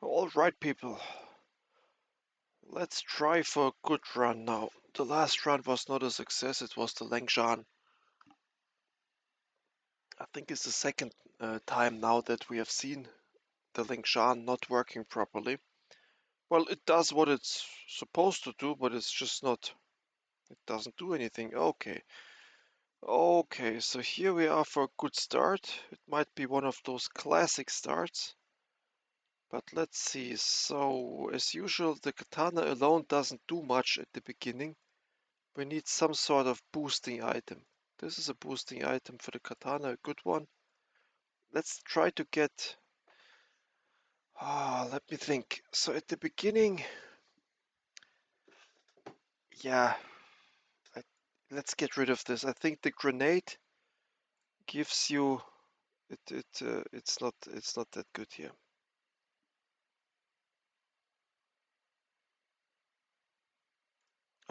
Alright people, let's try for a good run now. The last run was not a success, it was the Lengshan. I think it's the second time now that we have seen the Lengshan not working properly. Well, it does what it's supposed to do, but it's just not, it doesn't do anything. Okay, so here we are for a good start. It might be one of those classic starts. But let's see, so as usual the katana alone doesn't do much at the beginning. We need some sort of boosting item. This is a boosting item for the katana, a good one. Let's try to get... let me think. So at the beginning... Yeah, let's get rid of this. I think the grenade gives you... it's not that good here.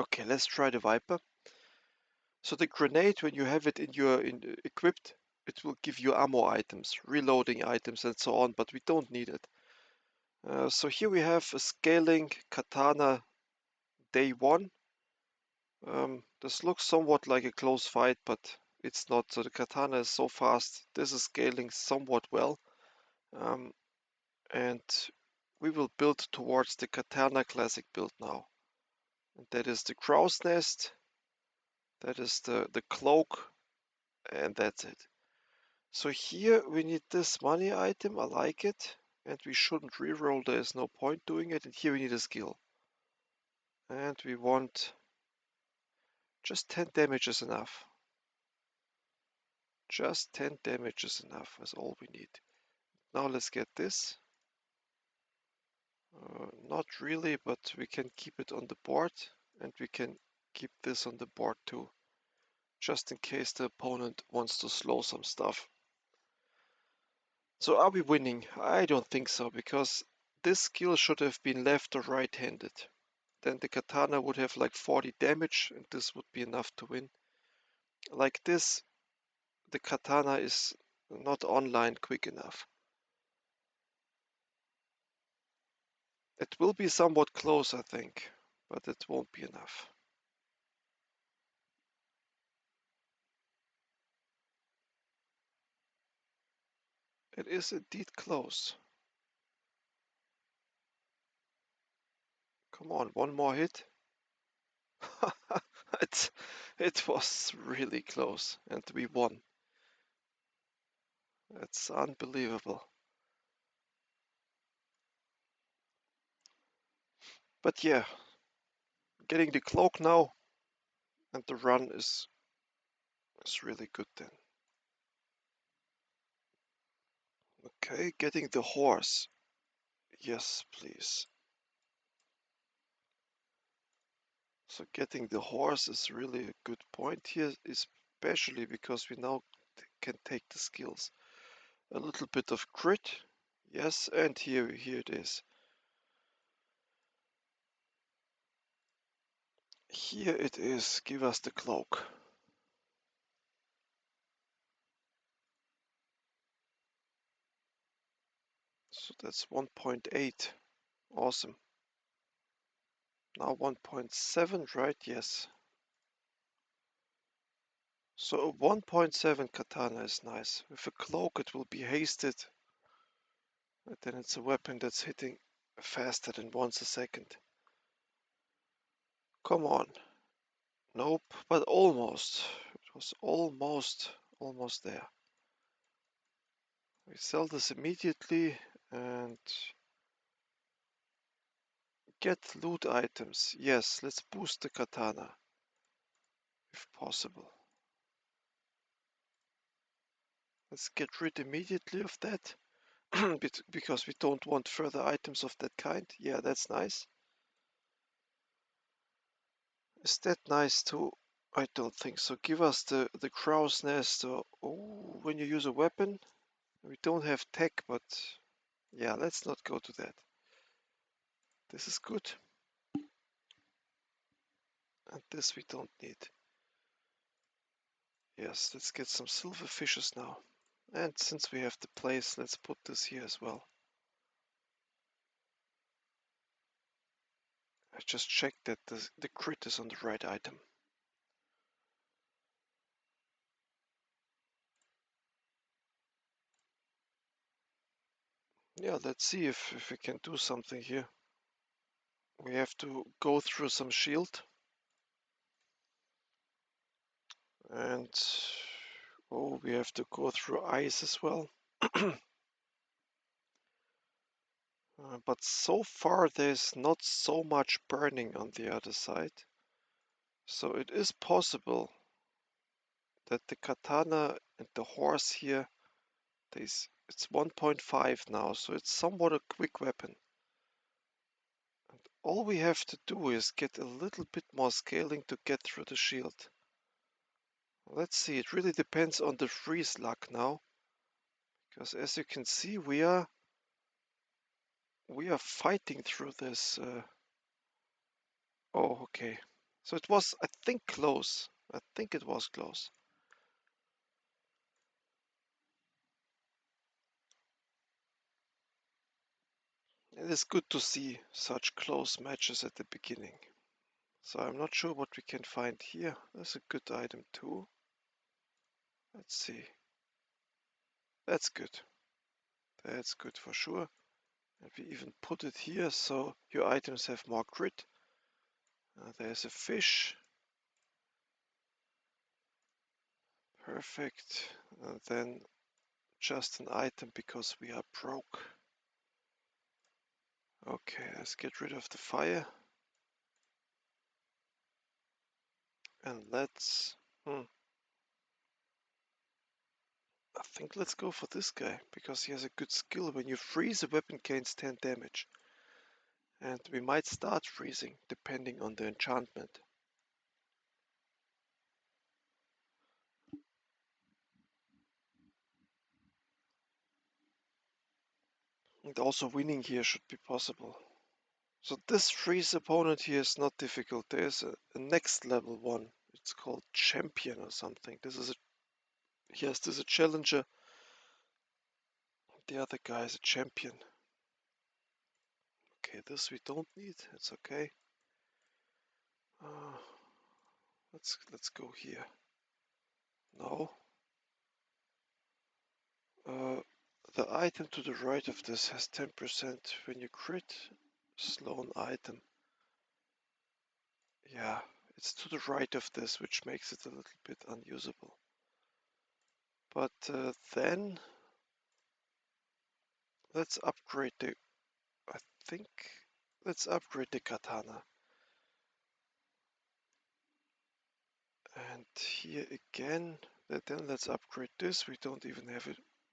Okay, let's try the Viper. So the grenade, when you have it in your equipped, it will give you ammo items, reloading items and so on, but we don't need it. So here we have a scaling katana day 1. This looks somewhat like a close fight, but it's not. So the katana is so fast. This is scaling somewhat well. And we will build towards the katana classic build now. And that is the crow's nest, that is the cloak, and that's it. So here we need this money item, I like it. And we shouldn't reroll, there is no point doing it. And here we need a skill. And we want just 10 damage is enough. Just 10 damage is enough, that's all we need. Now let's get this. Not really, but we can keep it on the board. And we can keep this on the board too. Just in case the opponent wants to slow some stuff. So are we winning? I don't think so, because this skill should have been left or right-handed. Then the katana would have like 40 damage, and this would be enough to win. Like this, the katana is not online quick enough. It will be somewhat close, I think, but it won't be enough. It is indeed close. Come on, one more hit. it was really close, and we won. It's unbelievable. But yeah, getting the cloak now, and the run is really good then. Okay, getting the horse. Yes, please. So getting the horse is really a good point here, especially because we now can take the skills. A little bit of crit. Yes, and here it is. Here it is. Give us the cloak. So that's 1.8. Awesome. Now 1.7, right? Yes. So a 1.7 katana is nice. With a cloak it will be hasted. And then it's a weapon that's hitting faster than once a second. Come on. Nope, but almost. It was almost there. We sell this immediately and get loot items. Yes, let's boost the katana if possible. Let's get rid immediately of that because we don't want further items of that kind. Yeah, that's nice. Is that nice too? I don't think so. Give us the crow's nest. When you use a weapon. We don't have tech, but yeah, let's not go to that. This is good. And this we don't need. Yes, let's get some silver fishes now. And since we have the place, let's put this here as well. just checked that the crit is on the right item. Yeah, let's see if we can do something here. We have to go through some shield. And oh, we have to go through ice as well. But so far there's not so much burning on the other side. So it is possible that the katana and the horse here, it's 1.5 now, so it's somewhat a quick weapon. And all we have to do is get a little bit more scaling to get through the shield. Let's see, it really depends on the freeze luck now. Because as you can see, we are fighting through this. Oh, okay. So it was, I think, close. I think it was close. It is good to see such close matches at the beginning. So I'm not sure what we can find here. That's a good item too. Let's see. That's good. That's good for sure. And we even put it here so your items have more grit. There's a fish. Perfect. And then just an item because we are broke. Okay, let's get rid of the fire. And let's... I think let's go for this guy, because he has a good skill. When you freeze, a weapon gains 10 damage. And we might start freezing, depending on the enchantment. And also winning here should be possible. So this freeze opponent here is not difficult. There's a next level one. It's called Champion or something. This is a... Yes, this is a challenger. The other guy is a champion. Okay, this we don't need. It's okay. Let's go here. No. The item to the right of this has 10% when you crit. Slow an item. Yeah, it's to the right of this, which makes it a little bit unusable. But then let's upgrade the... I think let's upgrade the katana. And here again, then let's upgrade this. We don't even have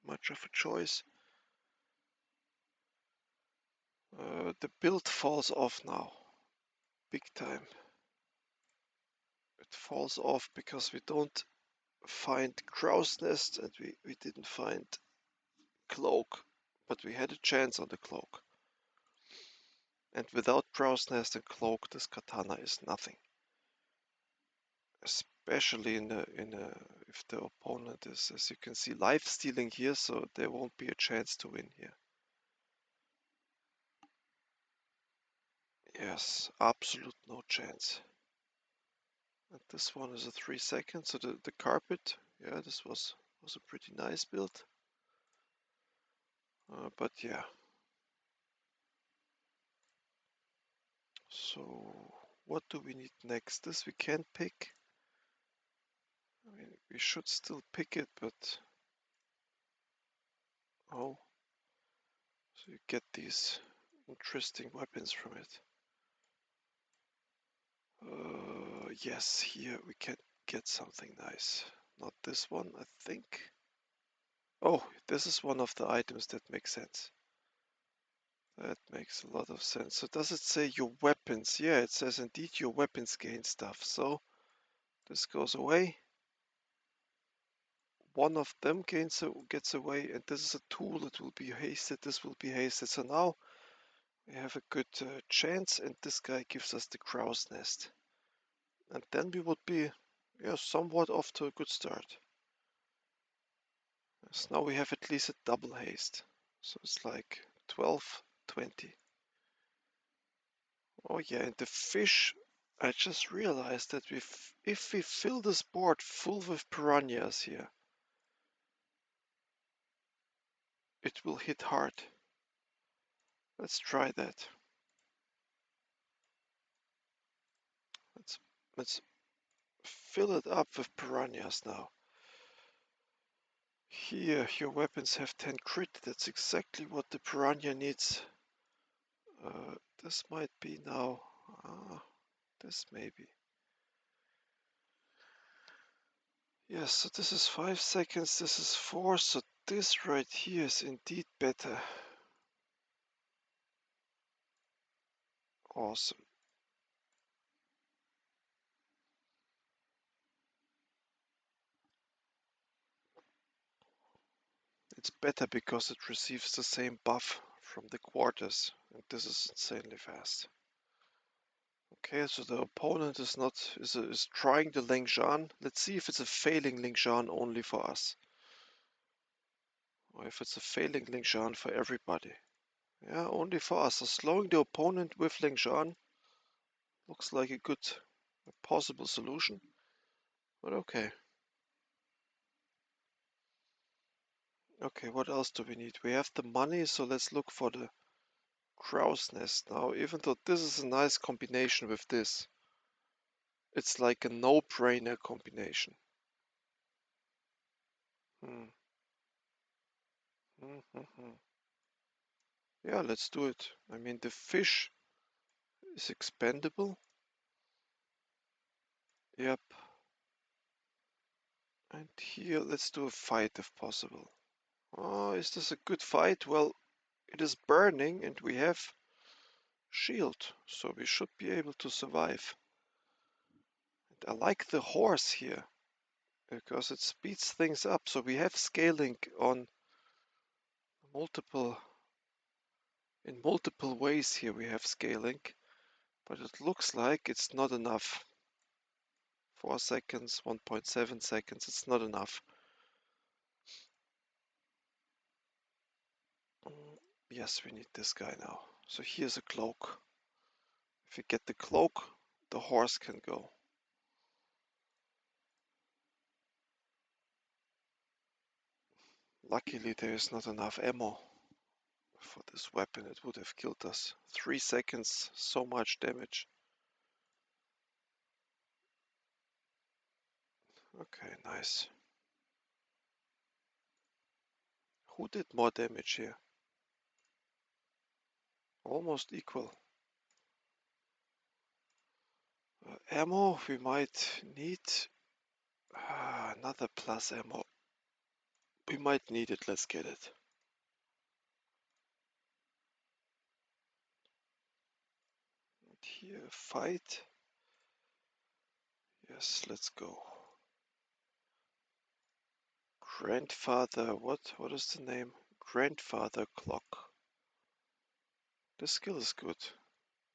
much of a choice. The build falls off now, big time. It falls off because we don't find crow's nest and we didn't find cloak, but we had a chance on the cloak. And without crow's nest and cloak, this katana is nothing. Especially if the opponent is, as you can see, life stealing here, so there won't be a chance to win here. Yes, absolute no chance. And this one is a 3 seconds, so the carpet, yeah, this was a pretty nice build. But yeah. So what do we need next? This we can pick. I mean, we should still pick it, but oh, so you get these interesting weapons from it. Yes, here we can get something nice. Not this one, I think. Oh, this is one of the items that makes sense. That makes a lot of sense. So does it say your weapons? Yeah, it says indeed your weapons gain stuff. So this goes away. One of them gets away, and this is a tool that will be hasted. This will be hasted. So now we have a good chance, and this guy gives us the crow's nest. And then we would be, yeah, somewhat off to a good start. So now we have at least a double haste. So it's like 12, 20. Oh yeah, and the fish, I just realized that if we fill this board full with piranhas here, it will hit hard. Let's try that. Let's let's fill it up with piranhas now. Here, your weapons have 10 crit. That's exactly what the piranha needs. This might be now. This maybe. Yes, so this is 5 seconds, this is 4, so this right here is indeed better. Awesome. It's better because it receives the same buff from the quarters, and this is insanely fast. Okay, so the opponent is trying the Lingshan. Let's see if it's a failing Lingshan only for us, or if it's a failing Lingshan for everybody. Yeah, only for us. So slowing the opponent with Lingshan looks like a possible solution, but okay. Okay, what else do we need? We have the money, so let's look for the crow's nest now. Even though this is a nice combination with this, it's like a no-brainer combination. Hmm. Hmm. Yeah, let's do it. I mean, the fish is expendable. Yep. And here, let's do a fight if possible. Oh, is this a good fight? Well, it is burning and we have shield, so we should be able to survive. And I like the horse here because it speeds things up. So we have scaling on multiple in multiple ways here. We have scaling, but it looks like it's not enough. 4 seconds, 1.7 seconds, it's not enough. Yes, we need this guy now. So here's a cloak. If we get the cloak, the horse can go. Luckily, there is not enough ammo for this weapon. It would have killed us. 3 seconds, so much damage. Okay, nice. Who did more damage here? Almost equal. Ammo, we might need another plus ammo. We might need it, let's get it. And here, fight. Yes, let's go. Grandfather, what is the name? Grandfather clock. This skill is good.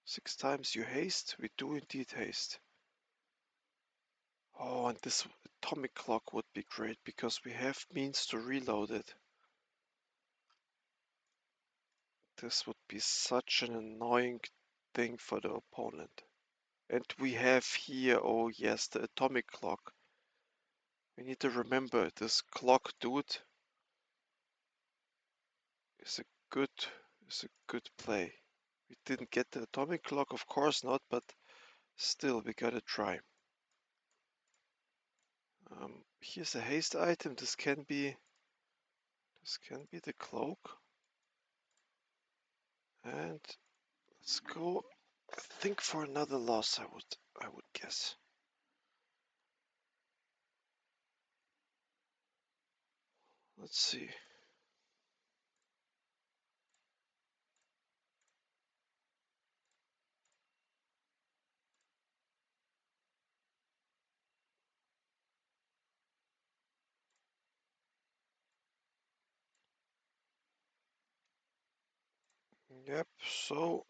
6 times you haste, we do indeed haste. Oh, and this atomic clock would be great because we have means to reload it. This would be such an annoying thing for the opponent. And we have here, oh yes, the atomic clock. We need to remember this clock dude is a good is a good play. We didn't get the atomic clock, of course not, but still we gotta try. Here's a haste item. This can be the cloak. And let's go. I think for another loss, I would guess. Let's see. Yep, so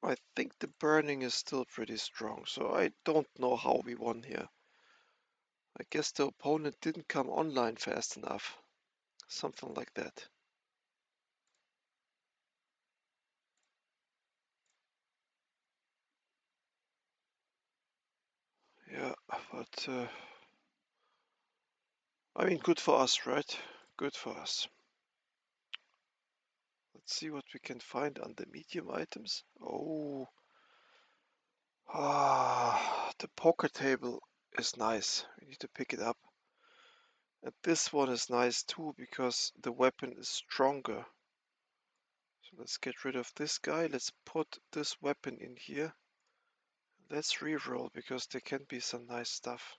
I think the burning is still pretty strong, so I don't know how we won here. I guess the opponent didn't come online fast enough. Something like that. But I mean, good for us, right? Good for us. Let's see what we can find under medium items. Oh, the poker table is nice. We need to pick it up. And this one is nice too because the weapon is stronger. So let's get rid of this guy. Let's put this weapon in here. Let's reroll because there can be some nice stuff.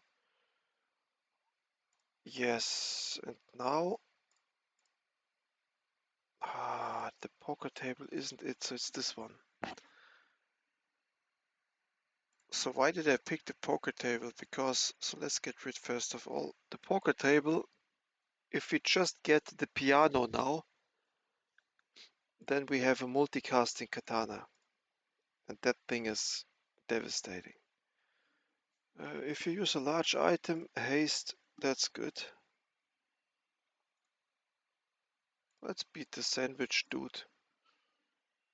Yes, and now the poker table isn't it, so it's this one. So why did I pick the poker table? Because, so let's get rid first of all. The poker table, if we just get the piano now, then we have a multicasting katana. And that thing is devastating. If you use a large item, haste, that's good. Let's beat the sandwich dude.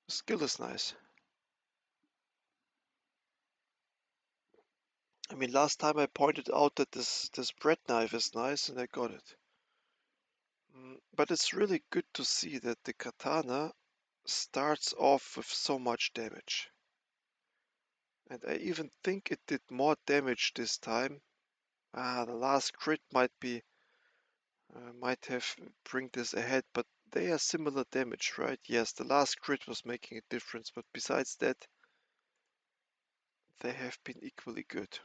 The skill is nice. I mean, last time I pointed out that this bread knife is nice and I got it. But it's really good to see that the katana starts off with so much damage. And I even think it did more damage this time. The last crit might have bring this ahead, but they are similar damage, right? Yes, the last crit was making a difference, but besides that, they have been equally good.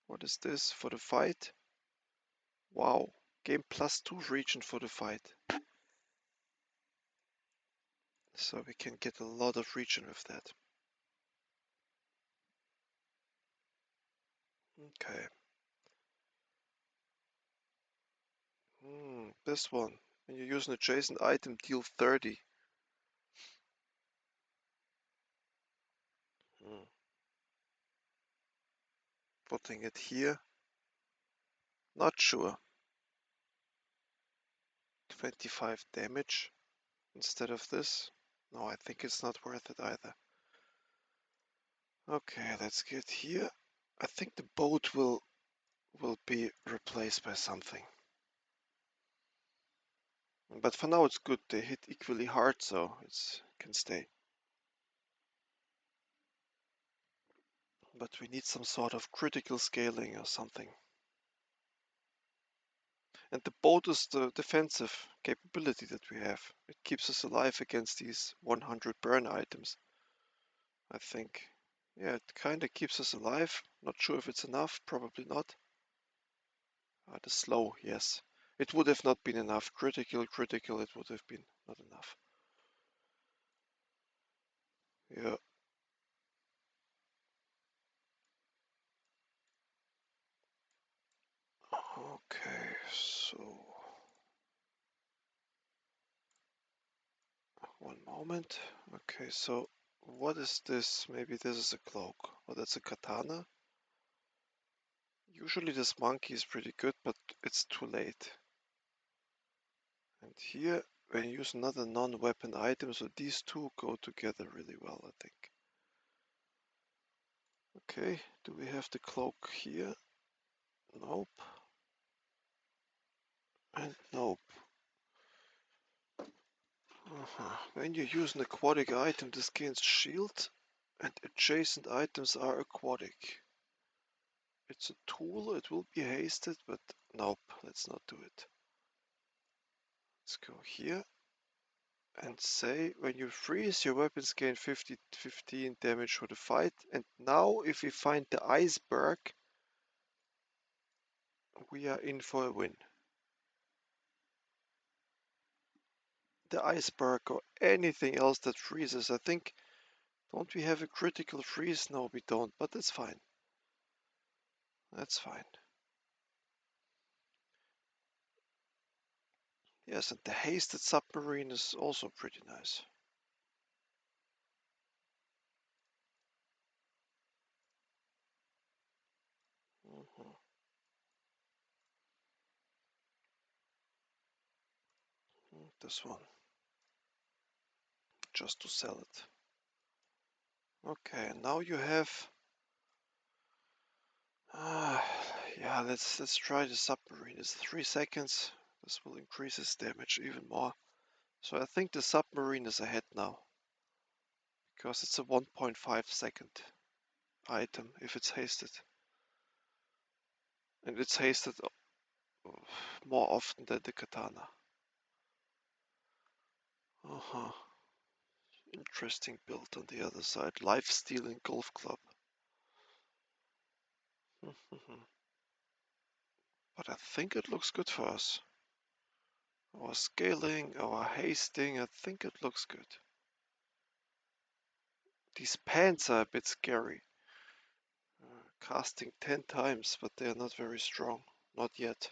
What is this for the fight? Wow, game +2 region for the fight. So we can get a lot of region with that. Okay. This one. When you use an adjacent item, deal 30. Putting it here. Not sure. 25 damage instead of this. No, I think it's not worth it either. Okay, let's get here. I think the boat will be replaced by something. But for now it's good. They hit equally hard, so it can stay. But we need some sort of critical scaling or something. And the boat is the defensive capability that we have. It keeps us alive against these 100 burn items, I think. Yeah, it kinda keeps us alive. Not sure if it's enough, probably not. The slow, yes. It would have not been enough. Critical, it would have been not enough. Yeah. Okay, so one moment. Okay, so what is this? Maybe this is a cloak. Oh, that's a katana. Usually this monkey is pretty good, but it's too late. And here, when you use another non-weapon item, so these two go together really well, I think. Okay, do we have the cloak here? Nope. And nope. When you use an aquatic item, this gains shield, and adjacent items are aquatic. It's a tool, it will be hasted, but nope, let's not do it. Let's go here and say when you freeze, your weapons gain 15 damage for the fight. And now, if we find the iceberg, we are in for a win. The iceberg or anything else that freezes, I think. Don't we have a critical freeze? No, we don't, but that's fine. That's fine. Yes, and the hasted submarine is also pretty nice. This one. Just to sell it. Okay, now you have Yeah, let's try the submarine. It's 3 seconds. This will increase his damage even more. So I think the submarine is ahead now. Because it's a 1.5 second item if it's hasted. And it's hasted more often than the katana. Uh-huh. Interesting build on the other side. Lifesteal and golf club. But I think it looks good for us. Our scaling, our hasting, I think it looks good. These pants are a bit scary. Casting 10 times, but they are not very strong. Not yet.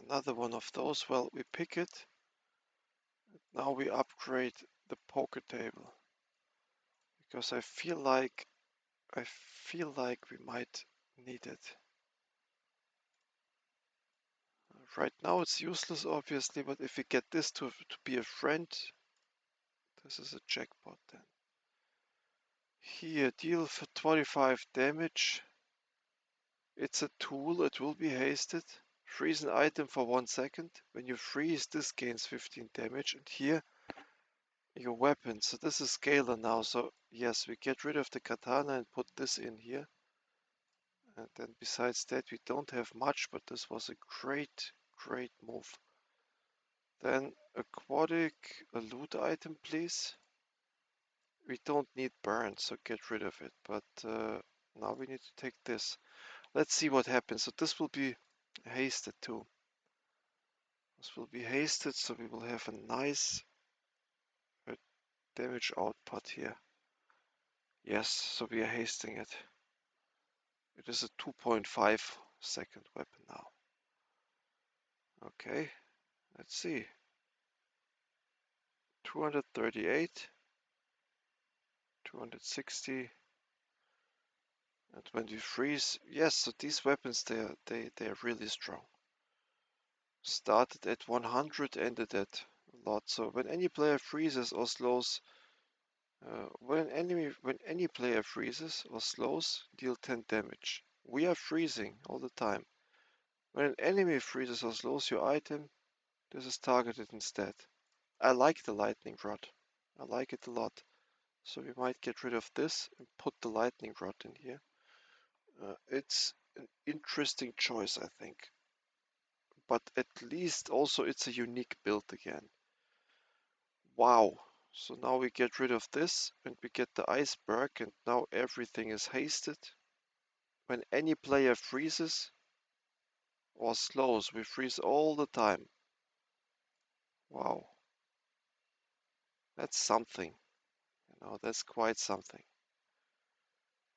Another one of those. Well, we pick it. Now we upgrade the poker table. Because I feel like we might need it. Right now it's useless, obviously, but if we get this to be a friend, this is a jackpot then. Here, deal for 25 damage. It's a tool, it will be hasted. Freeze an item for 1 second. When you freeze, this gains 15 damage. And here, your weapon. So this is scalar now. So yes, we get rid of the katana and put this in here. And then besides that, we don't have much, but this was a great move. Then aquatic, a loot item, please. We don't need burn, so get rid of it. But now we need to take this. Let's see what happens. So this will be hasted too. This will be hasted, so we will have a nice damage output here. Yes, so we are hasting it. It is a 2.5 second weapon now. Okay, let's see. 238, 260, and when we freeze, yes, so these weapons, they are really strong. Started at 100, ended at a lot. So when any player freezes or slows, when any player freezes or slows, deal 10 damage. We are freezing all the time. When an enemy freezes or slows your item, this is targeted instead. I like the lightning rod. I like it a lot. So we might get rid of this and put the lightning rod in here. It's an interesting choice, I think. But at least also it's a unique build again. Wow. So now we get rid of this and we get the iceberg, and now everything is hasted. When any player freezes or slows, we freeze all the time. Wow. That's something. That's quite something.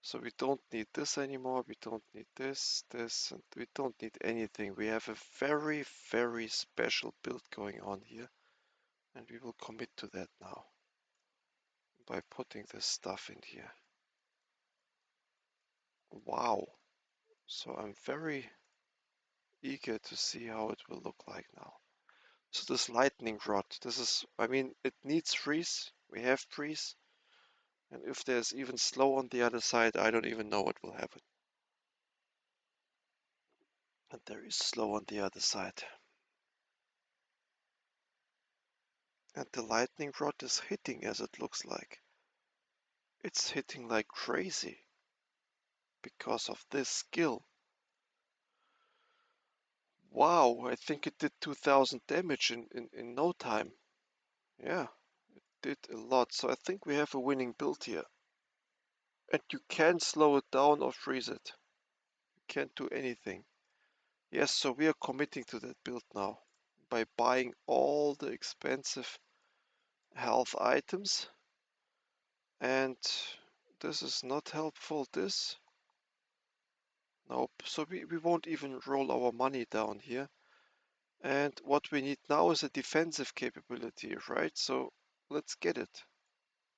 So we don't need this anymore, we don't need this, and we don't need anything. We have a very special build going on here, and we will commit to that now by putting this stuff in here. Wow. So I'm very eager to see how it will look like now. So this lightning rod, it needs freeze. We have freeze. And if there's even slow on the other side, I don't even know what will happen. And there is slow on the other side. And the lightning rod is hitting, as it looks like. It's hitting like crazy because of this skill. Wow, I think it did 2000 damage in no time. Yeah, it did a lot. So I think we have a winning build here. And you can slow it down or freeze it. You can't do anything. Yes, so we are committing to that build now by buying all the expensive health items. And this is not helpful, this. Nope, so we won't even roll our money down here. And what we need now is a defensive capability, right? So let's get it.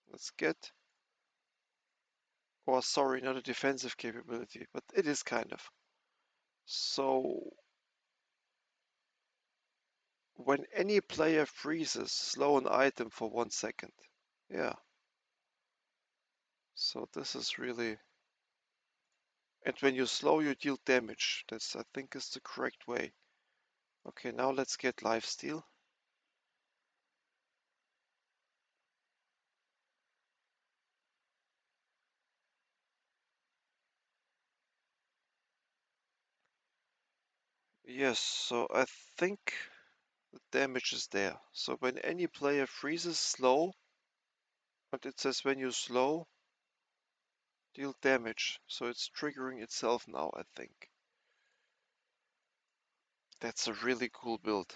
Let's get, or sorry, not a defensive capability, but it is kind of. So When any player freezes, slow an item for 1 second. Yeah, so this is really... And when you slow, you deal damage. That's, I think, is the correct way. Okay, now let's get lifesteal. Yes, so I think the damage is there. So when any player freezes, slow, but it says when you slow, deal damage. So it's triggering itself now, I think. That's a really cool build.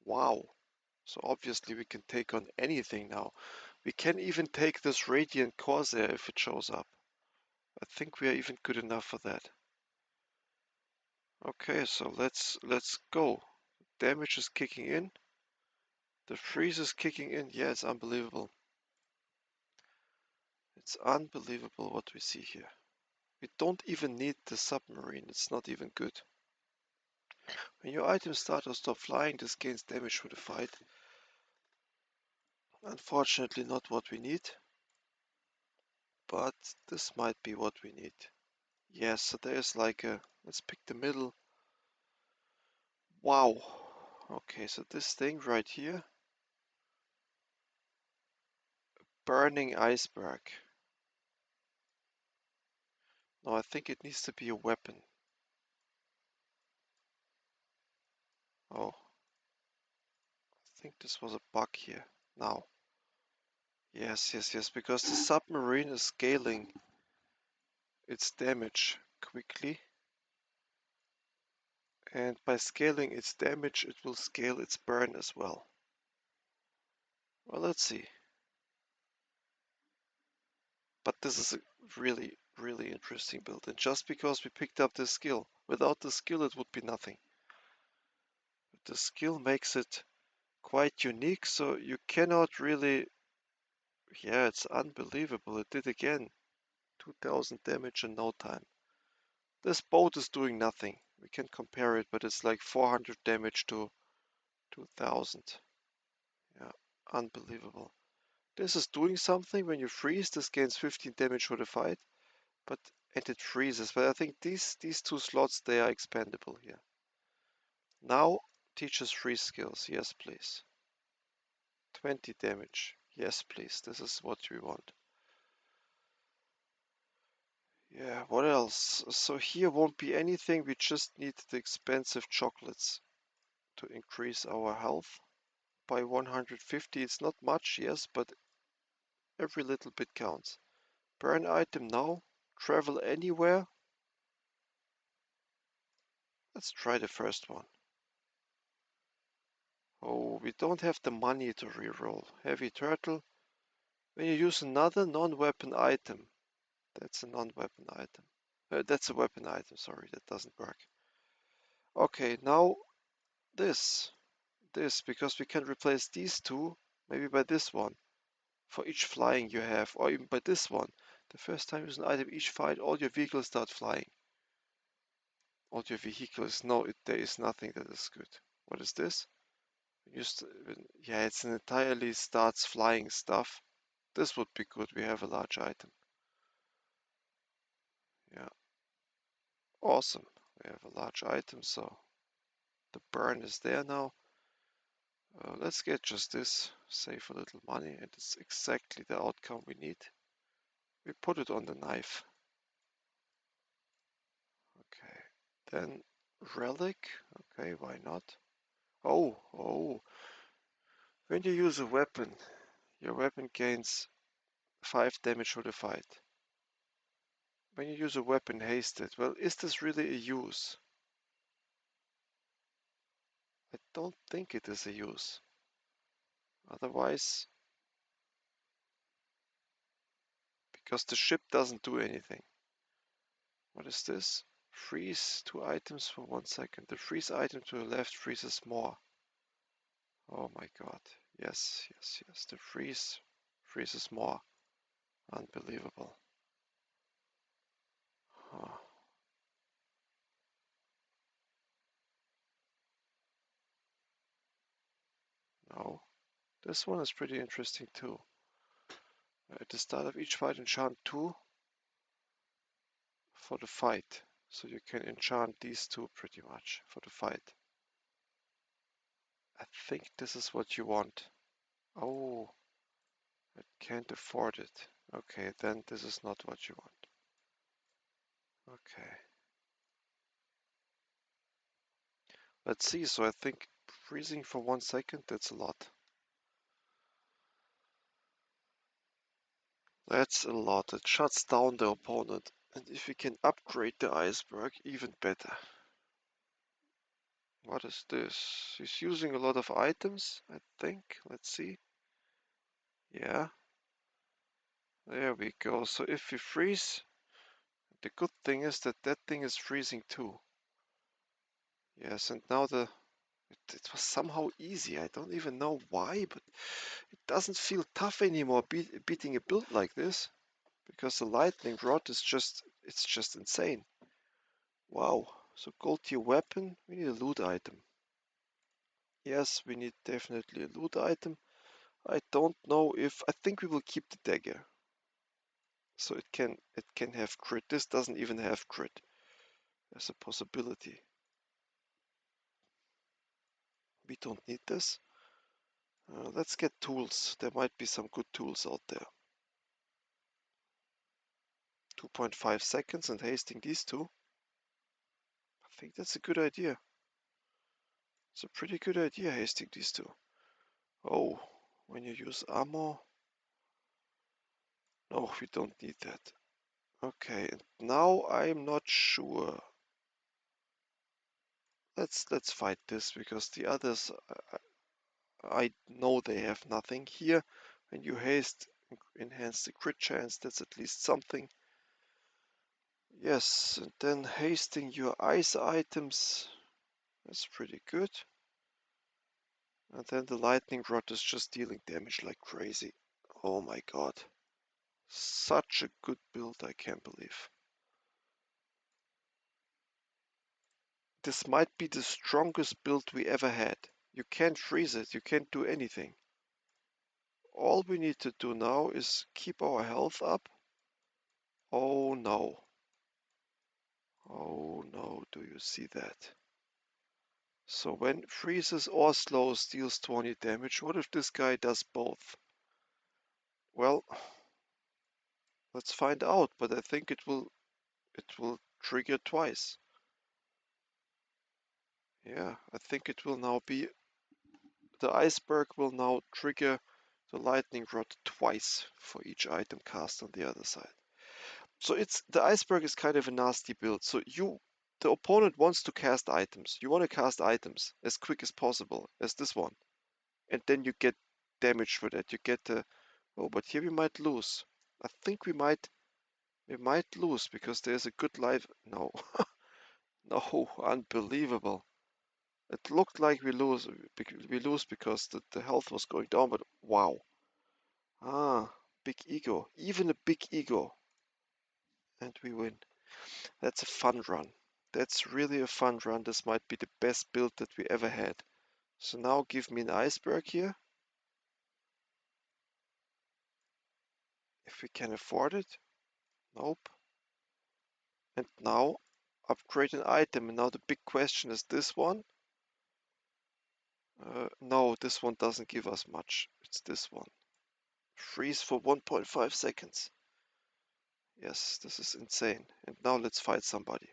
Wow. So obviously we can take on anything now. We can even take this Radiant Corsair if it shows up. I think we are even good enough for that. Okay, so let's go. Damage is kicking in. The freeze is kicking in. Yeah, it's unbelievable. It's unbelievable what we see here. We don't even need the submarine. It's not even good. When your items start or stop flying, this gains damage through the fight. Unfortunately not what we need, but this might be what we need. Yes, so there's like a... Let's pick the middle. Wow. Okay, so this thing right here. Burning iceberg. No, I think it needs to be a weapon. Oh, I think this was a bug here. Now. Yes, because the submarine is scaling its damage quickly. And by scaling its damage, it will scale its burn as well. Well, let's see. But this is a really, really interesting build. And just because we picked up this skill, without the skill it would be nothing. But the skill makes it quite unique, so you cannot really... Yeah, it's unbelievable. It did again. 2000 damage in no time. This boat is doing nothing. We can compare it, but it's like 400 damage to 2000. Yeah, unbelievable. This is doing something. When you freeze, this gains 15 damage for the fight, but and it freezes. But I think these two slots, they are expendable here. Now teaches freeze skills. Yes, please. 20 damage. Yes, please. This is what we want. Yeah, what else? So here won't be anything. We just need the expensive chocolates to increase our health by 150. It's not much, yes, but every little bit counts. Burn item now. Travel anywhere. Let's try the first one. Oh, we don't have the money to reroll. Heavy turtle. When you use another non-weapon item. That's a non-weapon item. That's a weapon item, sorry, that doesn't work. Okay, now this. This, because we can replace these two, maybe by this one. For each flying you have, or even by this one. The first time you use an item each fight, all your vehicles start flying. All your vehicles, no, there is nothing that is good. What is this? Yeah, it's an entirely starts flying stuff. This would be good, we have a large item. Yeah, awesome. We have a large item, so the burn is there now. Let's get just this, save a little money, and it's exactly the outcome we need. We put it on the knife. Okay, then relic. Okay, why not? Oh, when you use a weapon, your weapon gains 5 damage for the fight. When you use a weapon hasted, well, is this really a use? I don't think it is a use. Otherwise, because the ship doesn't do anything. What is this? Freeze 2 items for 1 second. The freeze item to the left freezes more. Oh my god. Yes. The freeze freezes more. Unbelievable. Huh. Oh, this one is pretty interesting too. At the start of each fight, enchant 2 for the fight. So you can enchant these 2 pretty much for the fight. I think this is what you want. Oh, I can't afford it. Okay, then this is not what you want. Okay. Let's see, so I think freezing for 1 second, that's a lot. That's a lot. It shuts down the opponent. And if we can upgrade the iceberg, even better. What is this? He's using a lot of items, I think. Let's see. Yeah, there we go. So if we freeze, the good thing is that that thing is freezing too. Yes, and now it was somehow easy. I don't even know why, but it doesn't feel tough anymore beating a build like this, because the lightning rod is it's just insane. Wow. So gold tier weapon, we need a loot item. Yes, we need definitely a loot item. I don't know if I think we will keep the dagger. So it can have crit. This doesn't even have crit. There's a possibility. We don't need this. Let's get tools. There might be some good tools out there. 2.5 seconds and hasting these 2. I think that's a good idea. It's a pretty good idea hasting these 2. Oh, when you use ammo. No, we don't need that. Okay, and now I'm not sure. Let's fight this because the others I know they have nothing. Here, when you haste enhance the crit chance, that's at least something. Yes, and then hasting your ice items, that's pretty good. And then the lightning rod is just dealing damage like crazy. Oh my god. Such a good build, I can't believe. This might be the strongest build we ever had. You can't freeze it, you can't do anything. All we need to do now is keep our health up. Oh no. Oh no, do you see that? So when freezes or slows deals 20 damage, what if this guy does both? Well, let's find out, but I think it will trigger twice. Yeah, I think it will now be the iceberg will now trigger the lightning rod twice for each item cast on the other side. So it's the iceberg is kind of a nasty build. So the opponent wants to cast items. You want to cast items as quick as possible, as this one. And then you get damage for that. You get oh, but here we might lose. I think we might lose because there's a good life. No, no, unbelievable. It looked like we lose because the health was going down, but wow. Ah, big ego. Even a big ego. And we win. That's a fun run. That's really a fun run. This might be the best build that we ever had. So now give me an iceberg here. If we can afford it. Nope. And now upgrade an item. And now the big question is this one. No, this one doesn't give us much. It's this one. Freeze for 1.5 seconds. Yes, this is insane. And now let's fight somebody.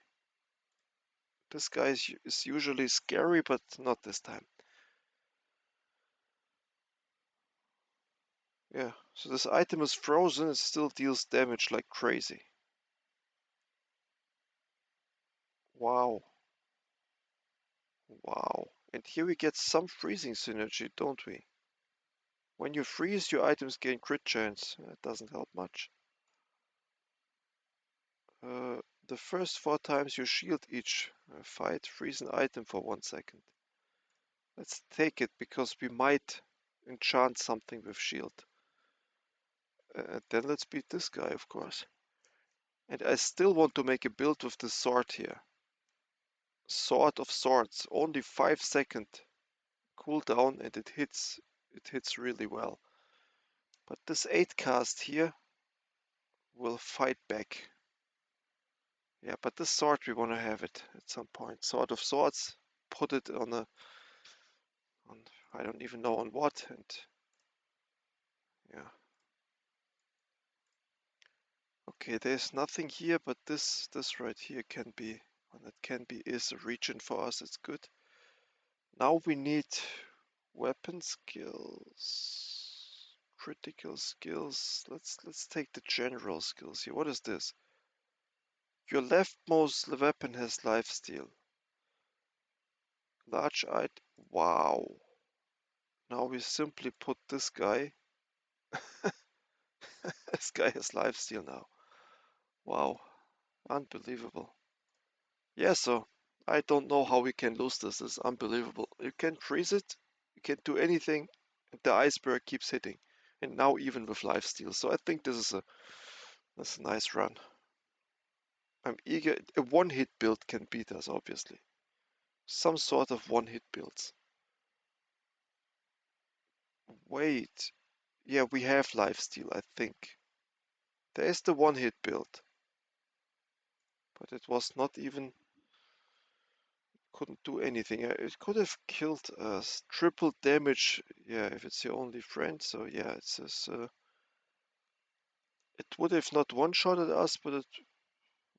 This guy is usually scary, but not this time. Yeah, so this item is frozen, it still deals damage like crazy. Wow. Wow. And here we get some freezing synergy, don't we? When you freeze, your items gain crit chance. That doesn't help much. The first 4 times you shield each fight, freeze an item for 1 second. Let's take it because we might enchant something with shield. Then let's beat this guy, of course. And I still want to make a build with the sword here. Sword of Swords, only 5 second cooldown and it hits it hits really well. But this 8 cast here will fight back. Yeah, but this sword we want to have it at some point. Sword of Swords, put it on a, on, I don't even know on what, and yeah. Okay, there's nothing here, but this right here can be, and it can be is a region for us. It's good. Now we need weapon skills, critical skills. Let's take the general skills here. What is this? Your leftmost weapon has lifesteal. Large item. Wow. Now we simply put this guy. This guy has lifesteal now. Wow. Unbelievable. Yeah, so I don't know how we can lose this. This is unbelievable. You can freeze it, you can do anything, and the iceberg keeps hitting. And now even with lifesteal. So I think this is a nice run. I'm eager. A one-hit build can beat us, obviously. Some sort of one-hit builds. Wait. Yeah, we have lifesteal, I think. There's the one-hit build. But it was not even... Couldn't do anything. It could have killed us. Triple damage, yeah, if it's your only friend. So yeah, it says it would have not one-shotted us, but it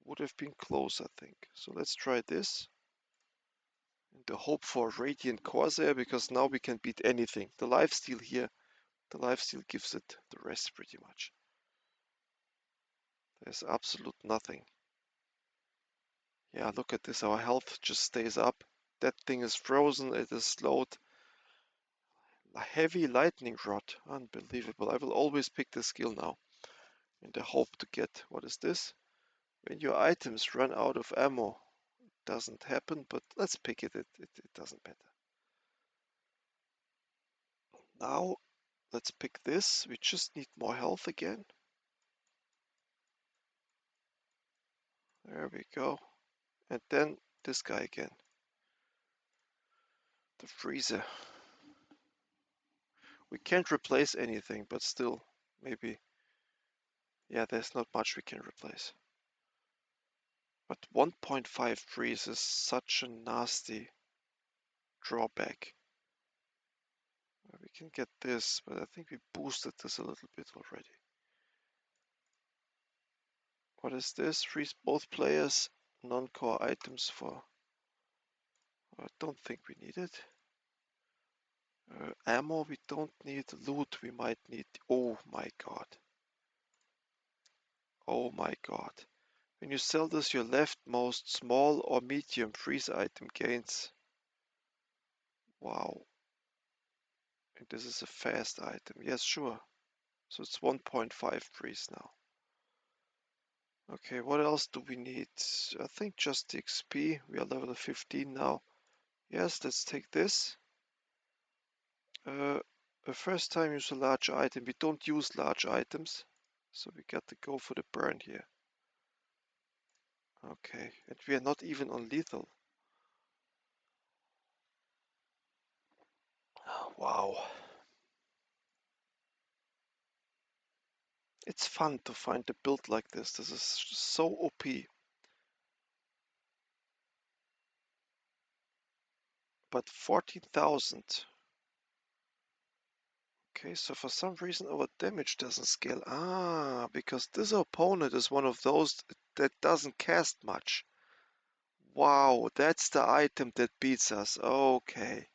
would have been close, I think. So let's try this. In the hope for Radiant Corsair, because now we can beat anything. The lifesteal here, the lifesteal gives it the rest pretty much. There's absolute nothing. Yeah, look at this. Our health just stays up. That thing is frozen. It is slowed. A heavy lightning rod. Unbelievable. I will always pick this skill now in the hope to get, what is this? When your items run out of ammo. Doesn't happen, but let's pick it. It doesn't matter. Now, let's pick this. We just need more health again. There we go. And then this guy again. The freezer. We can't replace anything, but still, maybe. Yeah, there's not much we can replace. But 1.5 freeze is such a nasty drawback. We can get this, but I think we boosted this a little bit already. What is this? Freeze both players. Non-core items for... I don't think we need it. Ammo we don't need. Loot we might need. Oh my god. Oh my god. When you sell this, your leftmost small or medium freeze item gains. Wow. And this is a fast item. Yes, sure. So it's 1.5 freeze now. Okay, what else do we need? I think just the XP. We are level 15 now. Yes, let's take this. The first time use a large item. We don't use large items. So we got to go for the burn here. Okay, and we are not even on lethal. Wow. It's fun to find a build like this. This is so OP. But 14,000. Okay, so for some reason our damage doesn't scale. Ah, because this opponent is one of those that doesn't cast much. Wow, that's the item that beats us. Okay.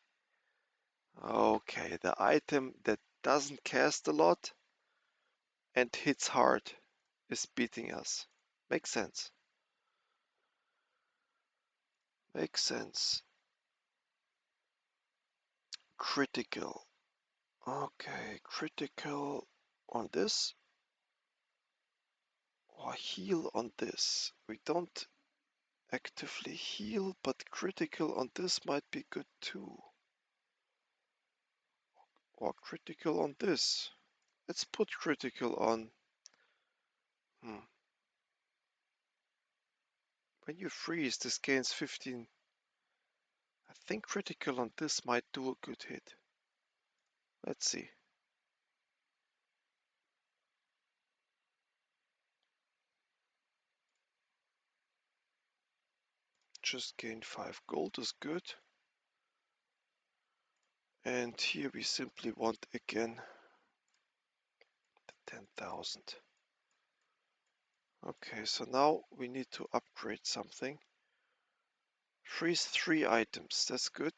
Okay, the item that doesn't cast a lot and hits hard is beating us. Makes sense. Makes sense. Critical. Okay, critical on this or heal on this. We don't actively heal, but critical on this might be good too. Or critical on this. Let's put critical on. When you freeze, this gains 15. I think critical on this might do a good hit. Let's see. Just gain 5 gold is good. And here we simply want again the 10,000. Okay, so now we need to upgrade something. Freeze 3 items, that's good.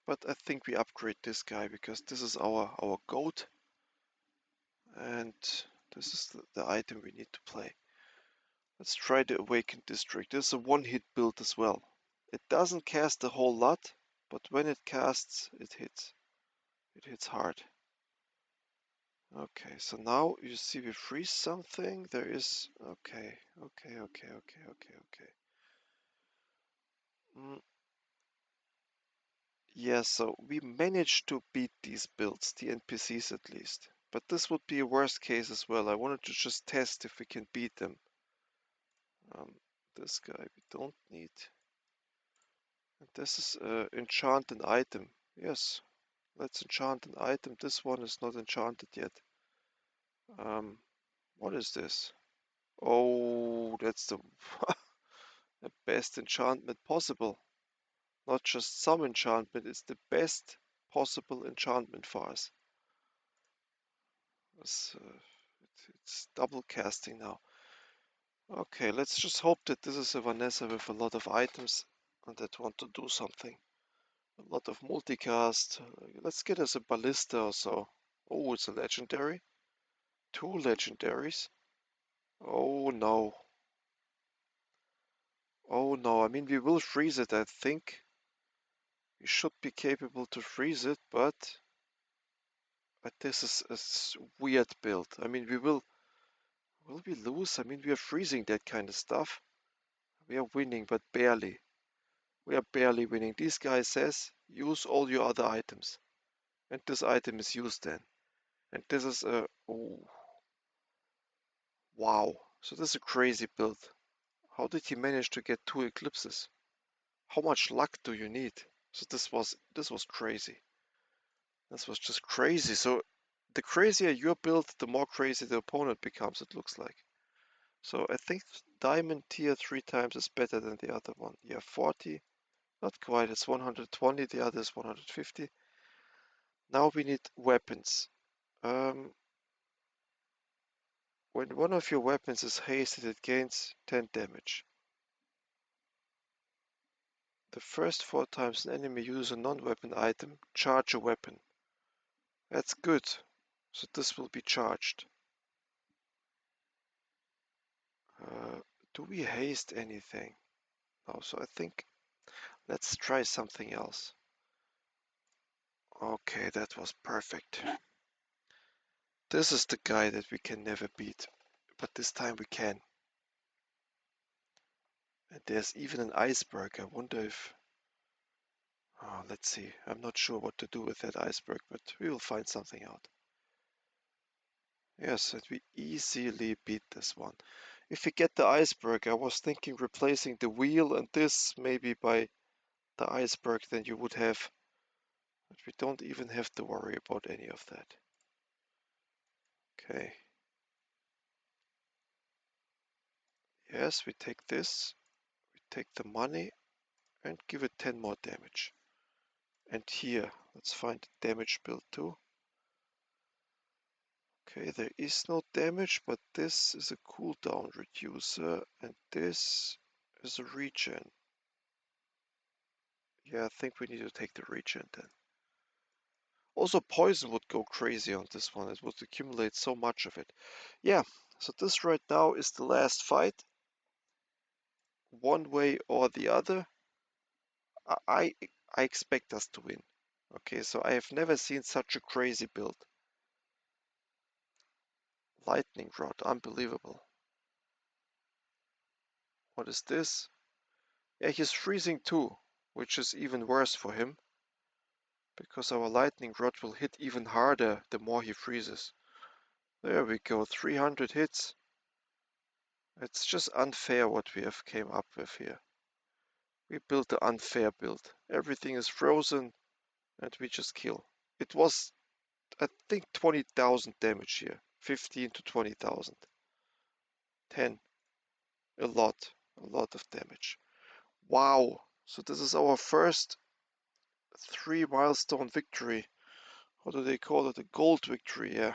But I think we upgrade this guy because this is our goat. And this is the item we need to play. Let's try the Awakened District. This is a one-hit build as well. It doesn't cast a whole lot, but when it casts, it hits. It hits hard. Okay, so now you see we freeze something. There is... Okay. Mm, yeah, so we managed to beat these builds, the NPCs at least. But this would be a worst case as well. I wanted to just test if we can beat them. This guy we don't need. And this is enchant an item. Yes, let's enchant an item. This one is not enchanted yet. What is this? Oh, that's the, the best enchantment possible. Not just some enchantment, it's the best possible enchantment for us. It's double casting now. Okay, let's just hope that this is a Vanessa with a lot of items and that want to do something. A lot of multicast. Let's get us a ballista or so. Oh, it's a legendary. 2 legendaries. Oh no. Oh no, I mean we will freeze it, I think. We should be capable to freeze it, but this is a weird build. I mean will we lose? I mean we are freezing that kind of stuff. We are winning, but barely. We are barely winning. This guy says use all your other items. And this item is used then. And this is a... Oh, wow. So this is a crazy build. How did he manage to get 2 eclipses? How much luck do you need? So this was crazy. This was just crazy. So the crazier your build, the more crazy the opponent becomes, it looks like. So I think diamond tier 3 times is better than the other one. Yeah, 40. Not quite, it's 120, the other is 150. Now we need weapons. When one of your weapons is hasted, it gains 10 damage. The first 4 times an enemy uses a non-weapon item, charge a weapon. That's good. So this will be charged. Uh, do we haste anything? No, so I think let's try something else. Okay, that was perfect. This is the guy that we can never beat, but this time we can. And there's even an iceberg. I wonder if... Oh, let's see. I'm not sure what to do with that iceberg, but we will find something out. Yes, and we easily beat this one. If we get the iceberg, I was thinking replacing the wheel and this maybe by the iceberg, then you would have... But we don't even have to worry about any of that. Okay. Yes, we take this, we take the money and give it 10 more damage. And here, let's find the damage build too. Okay, there is no damage, but this is a cooldown reducer and this is a regen. Yeah, I think we need to take the regen then. Also, poison would go crazy on this one. It would accumulate so much of it. Yeah, so this right now is the last fight. One way or the other. I, I expect us to win. Okay, so I have never seen such a crazy build. Lightning rod, unbelievable. What is this? Yeah, he's freezing too, which is even worse for him. Because our lightning rod will hit even harder the more he freezes. There we go, 300 hits. It's just unfair what we have came up with here. We built the unfair build. Everything is frozen and we just kill. It was I think 20,000 damage here. 15 to 20,000. 10. A lot. A lot of damage. Wow. So this is our first 3 milestone victory. What do they call it? A gold victory, yeah.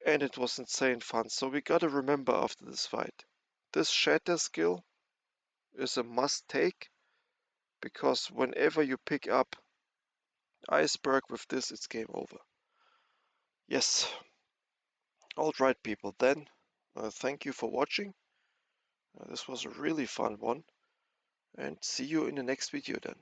And it was insane fun. So we gotta remember after this fight. This shatter skill is a must take, because whenever you pick up Iceberg with this, it's game over. Yes. Alright, people, then. Thank you for watching. This was a really fun one. And see you in the next video then.